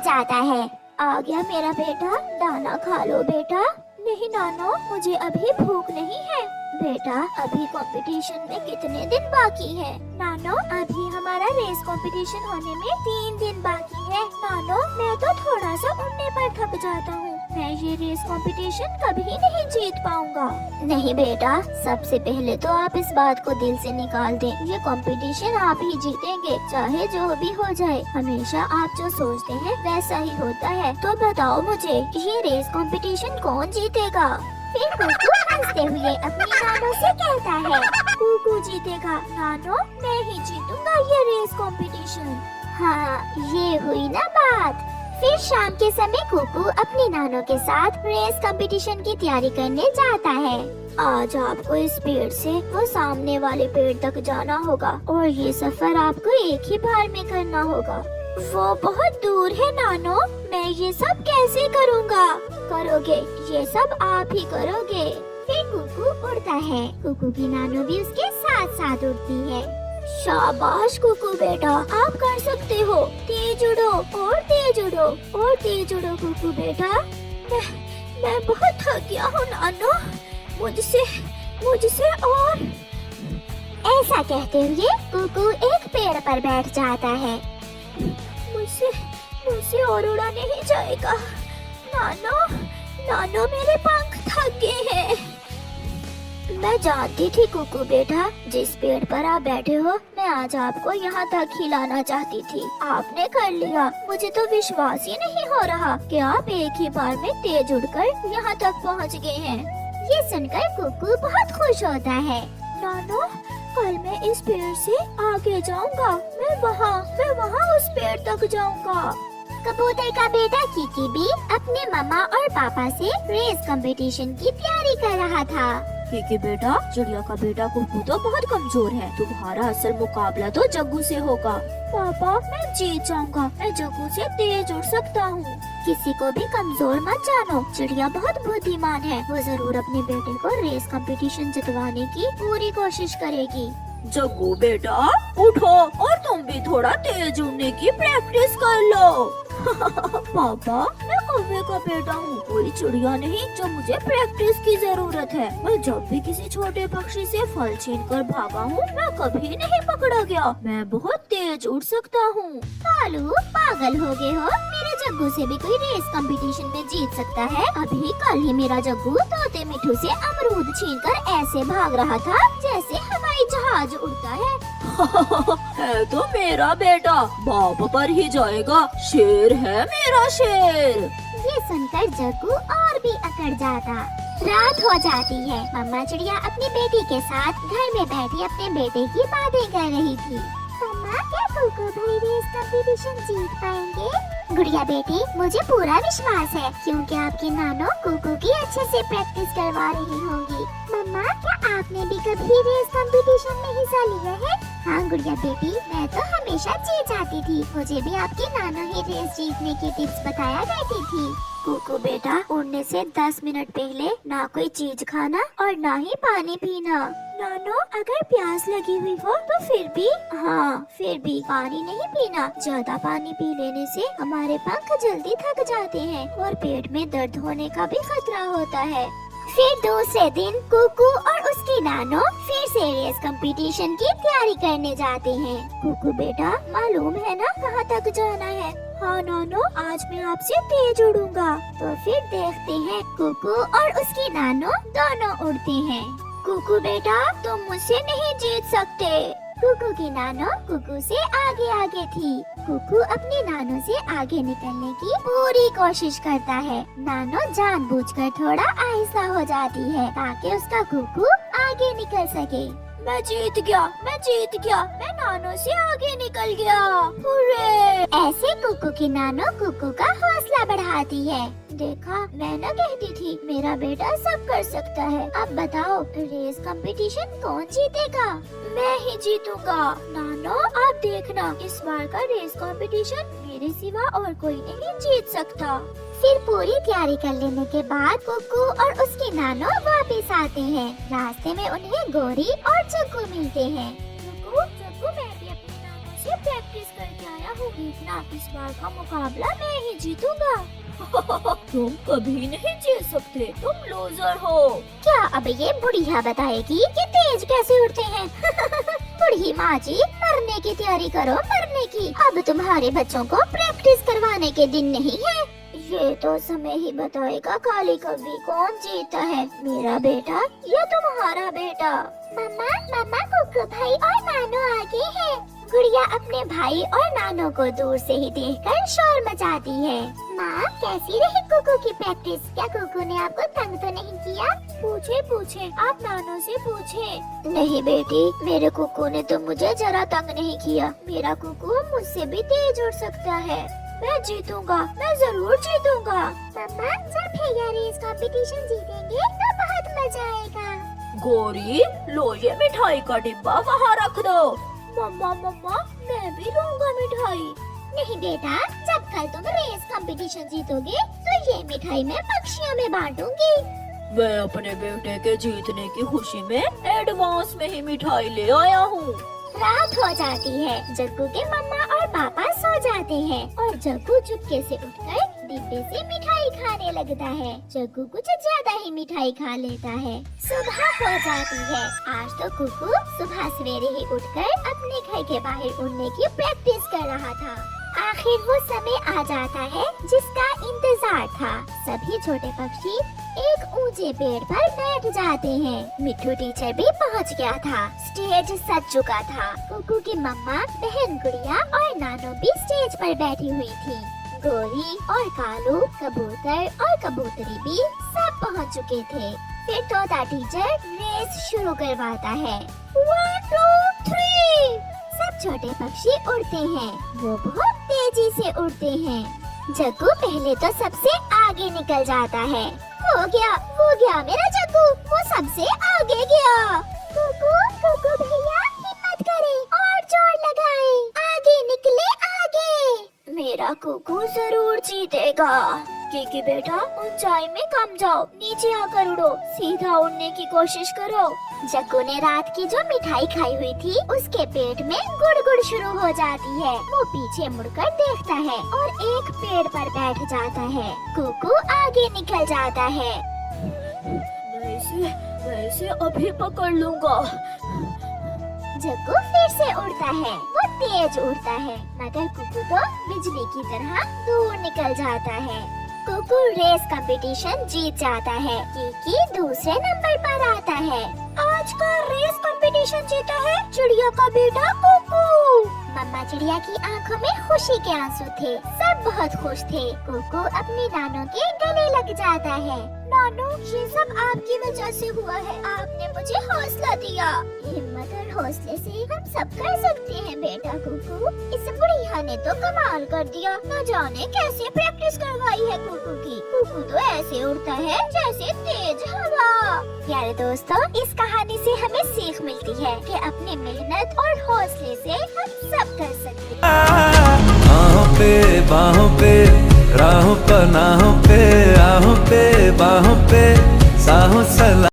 जाता है। आ गया मेरा बेटा, दाना खा लो बेटा। नहीं नानो, मुझे अभी भूख नहीं है। बेटा अभी कंपटीशन में कितने दिन बाकी है? नानो अभी हमारा रेस कंपटीशन होने में 3 दिन बाकी है। नानो मैं तो थोड़ा सा उड़ने पर थक जाता हूँ, मैं ये रेस कंपटीशन कभी नहीं जीत पाऊंगा। नहीं बेटा, सबसे पहले तो आप इस बात को दिल से निकाल दें, ये कंपटीशन आप ही जीतेंगे, चाहे जो भी हो जाए। हमेशा आप जो सोचते हैं वैसा ही होता है। तो बताओ मुझे, ये रेस कंपटीशन कौन जीतेगा? फिर कुकू हंसते हुए अपनी नानो से कहता है, कुकू जीतेगा। नानो मैं ही जीतूंगा ये रेस कंपटीशन। हाँ ये हुई ना बात। फिर शाम के समय कुकू अपनी नानो के साथ रेस कंपटीशन की तैयारी करने जाता है। आज आपको इस पेड़ से वो सामने वाले पेड़ तक जाना होगा और ये सफर आपको एक ही बार में करना होगा। वो बहुत दूर है नानो, मैं ये सब कैसे करूँगा? करोगे, ये सब आप ही करोगे। फिर कुकू उड़ता है, कुकू की नानो भी उसके साथ साथ उड़ती है। शाबाश कुकू बेटा, आप कर सकते हो। तेज उड़ो और तेज उड़ो और तेज उड़ो कुकू बेटा। मैं बहुत थक गया हूँ नानो, मुझसे और। ऐसा कहते हुए कुकू एक पेड़ पर बैठ जाता है। मुझसे और उड़ा नहीं जाएगा। नानो मेरे पंख थक गए हैं। मैं जानती थी कुकू बेटा, जिस पेड़ पर आप बैठे हो मैं आज आपको यहाँ तक खिलाना चाहती थी, आपने कर लिया। मुझे तो विश्वास ही नहीं हो रहा कि आप एक ही बार में तेज उड़कर यहाँ तक पहुँच गए हैं। ये सुनकर कुकू बहुत खुश होता है। नानो कल मैं इस पेड़ से आगे जाऊंगा, मैं वहाँ उस पेड़ तक जाऊंगा। कबूतर का बेटा कीकी भी अपने मम्मा और पापा से रेस कंपटीशन की तैयारी कर रहा था। कीकी बेटा, चिड़िया का बेटा कुकू तो बहुत कमजोर है, तुम्हारा असल मुकाबला तो जग्गू से होगा। पापा मैं जीत जाऊंगा, मैं जग्गू से तेज उड़ सकता हूँ। किसी को भी कमजोर मत जानो, चिड़िया बहुत बुद्धिमान है, वो जरूर अपने बेटे को रेस कंपटीशन जितवाने की पूरी कोशिश करेगी। जग्गू बेटा उठो और तुम भी थोड़ा तेज उड़ने की प्रैक्टिस कर लो। पापा मैं कौवे का बेटा हूँ, कोई चिड़िया नहीं जो मुझे प्रैक्टिस की जरूरत है। मैं जब भी किसी छोटे पक्षी से फल छीन कर भागा हूँ, मैं कभी नहीं पकड़ा गया, मैं बहुत तेज उड़ सकता हूँ। कालू पागल हो गए हो, मेरे जग्गू से भी कोई रेस कंपटीशन में जीत सकता है? अभी कल ही मेरा जग्गू तोते मिठू से अमरूद छीनकर ऐसे भाग रहा था जैसे हवाई जहाज उड़ता है। है तो मेरा बेटा, बाप पर ही जाएगा, शेर है मेरा शेर। ये सुनकर जग्गू और भी अकड़ जाता। रात हो जाती है, मम्मा चिड़िया अपनी बेटी के साथ घर में बैठी अपने बेटे की बातें कर रही थी। मम्मा क्या कुकू भाई रेस कंपटीशन जीत पाएंगे? गुड़िया बेटी मुझे पूरा विश्वास है, क्योंकि आपकी नानो कुकू की अच्छे से प्रैक्टिस करवा रही होंगी। मम्मा क्या आपने भी कभी रेस कंपटीशन में हिस्सा लिया है? हाँ गुड़िया बेटी, मैं तो हमेशा जीत जाती थी, मुझे भी आपकी नानो ही रेस जीतने की टिप्स बताया करती थी। कुकू बेटा, उड़ने से 10 मिनट पहले ना कोई चीज खाना और ना ही पानी पीना। नानो अगर प्यास लगी हुई हो तो फिर भी पानी नहीं पीना। ज्यादा पानी पी लेने से हमारे पंख जल्दी थक जाते हैं और पेट में दर्द होने का भी खतरा होता है। फिर दूसरे दिन कुकू और उसकी नानो फिर से रेस कंपटीशन की तैयारी करने जाते हैं। कुकू बेटा मालूम है ना कहाँ तक जाना है? हाँ नानो, आज मैं आपसे तेज उड़ूंगा। तो फिर देखते हैं कुकू और उसकी नानो दोनों उड़ते हैं। कुकू बेटा तुम मुझसे नहीं जीत सकते। कुकू की नानो कुकू से आगे आगे थी। कुकू अपनी नानो से आगे निकलने की पूरी कोशिश करता है। नानो जानबूझकर थोड़ा आहिस्ता हो जाती है ताकि उसका कुकू आगे निकल सके। मैं जीत गया, मैं नानो से आगे निकल गया। हुर्रे! ऐसे कुकू की नानो कुकू का हौसला बढ़ाती है। देखा, मैं न कहती थी मेरा बेटा सब कर सकता है। अब बताओ रेस कंपटीशन कौन जीतेगा? मैं ही जीतूंगा। नानो आप देखना, इस बार का रेस कंपटीशन मेरे सिवा और कोई नहीं जीत सकता। फिर पूरी तैयारी कर लेने के बाद कुकू और उसकी नानो वापस आते हैं। रास्ते में उन्हें गोरी और जग्गू मिलते हैं। जग्गू मैं भी अपनी नानो से प्रैक्टिस करके आया हूँ, देखना इस बार का मुकाबला मैं ही जीतूंगा। तुम कभी नहीं जीत सकते, तुम लूजर हो। क्या अब ये बुढ़िया बताएगी कि तेज कैसे उड़ते हैं? बुढ़ी माँ जी, मरने की तैयारी करो, मरने की। अब तुम्हारे बच्चों को प्रैक्टिस करवाने के दिन नहीं है। ये तो समय ही बताएगा काली कभी कौन जीता है, मेरा बेटा या तुम्हारा बेटा। मम्मा मम्मा, कुकू भाई और नानू आगे हैं। गुड़िया अपने भाई और नानू को दूर से ही देखकर शोर मचाती है। माँ, कैसी रही कुकू की प्रैक्टिस? क्या कुकू ने आपको तंग तो नहीं किया? पूछे आप नानू से पूछे। नहीं बेटी, मेरे कुकू ने तो मुझे जरा तंग नहीं किया। मेरा कुकू मुझसे भी तेज उड़ सकता है। मैं जीतूंगा, मैं जरूर जीतूंगा। मम्मा, जब भैया रेस कंपटीशन जीतेंगे तो बहुत मजा आएगा। गौरी, लो ये मिठाई का डिब्बा वहाँ रख दो। मम्मा मम्मा, मैं भी लूंगा मिठाई। नहीं बेटा, जब कल तुम रेस कंपटीशन जीतोगे तो ये मिठाई मैं पक्षियों में बांटूंगी। मैं अपने बेटे के जीतने की खुशी में एडवांस में ही मिठाई ले आया हूँ। रात हो जाती है, जग्गू के मम्मा और पापा सो जाते हैं और जग्गू चुपके से उठकर डिब्बे से मिठाई खाने लगता है। जग्गू कुछ ज्यादा ही मिठाई खा लेता है। सुबह हो जाती है। आज तो कुकू सुबह सवेरे ही उठकर अपने घर के बाहर उड़ने की प्रैक्टिस कर रहा था। आखिर वो समय आ जाता है जिसका इंतजार था। सभी छोटे पक्षी एक ऊंचे पेड़ पर बैठ जाते हैं। मिट्ठू टीचर भी पहुंच गया था। स्टेज सज चुका था। कुकू की मम्मा, बहन गुड़िया और नानू भी स्टेज पर बैठी हुई थी। गोरी और कालू, कबूतर और कबूतरी भी सब पहुंच चुके थे। फिर तोता टीचर रेस शुरू करवाता है। 1 2 3। सब छोटे पक्षी उड़ते हैं। वो बहुत तेजी से उड़ते हैं। जग्गू पहले तो सबसे आगे निकल जाता है। वो गया मेरा जग्गू, वो सबसे आगे गया। कुकू भैया, हिम्मत करें और जोर लगाएं। आगे निकले, आगे। मेरा कुकू जरूर जीतेगा। किकी बेटा, ऊंचाई में कम जाओ, नीचे आकर उड़ो, सीधा उड़ने की कोशिश करो। जग्गू ने रात की जो मिठाई खाई हुई थी उसके पेट में गुड़गुड़ शुरू हो जाती है। वो पीछे मुड़कर देखता है और एक पेड़ पर बैठ जाता है। कुकू आगे निकल जाता है। मैं इसे अभी पकड़ लूंगा। जग्गू फिर से उड़ता है। वो तेज उड़ता है, मगर कुकू तो बिजली की तरह दूर निकल जाता है। कुकू रेस कंपटीशन जीत जाता है। किकी दूसरे नंबर पर आता है। आज का रेस कंपटीशन जीता है चिड़िया का बेटा कुकू। मम्मा चिड़िया की आंखों में खुशी के आंसू थे। सब बहुत खुश थे। कुकू अपनी नानू के गले लग जाता है। नानू, ये सब आपकी वजह से हुआ है। आपने मुझे हौसला दिया। हिम्मत और हौसले से हम सब कर सकते हैं बेटा कुकू। इस बुढ़िया ने तो कमाल कर दिया। न जाने कैसे प्रैक्टिस करवाई है कुकू की। कुकू तो ऐसे उड़ता है जैसे तेज हवा। प्यारे दोस्तों, इस कहानी से हमें सीख मिलती है कि अपनी मेहनत और हौसले से हम सब कर सकते हैं। बाहों पे राहों पनाहों पे, आहों पे बाहों पे साहों सला।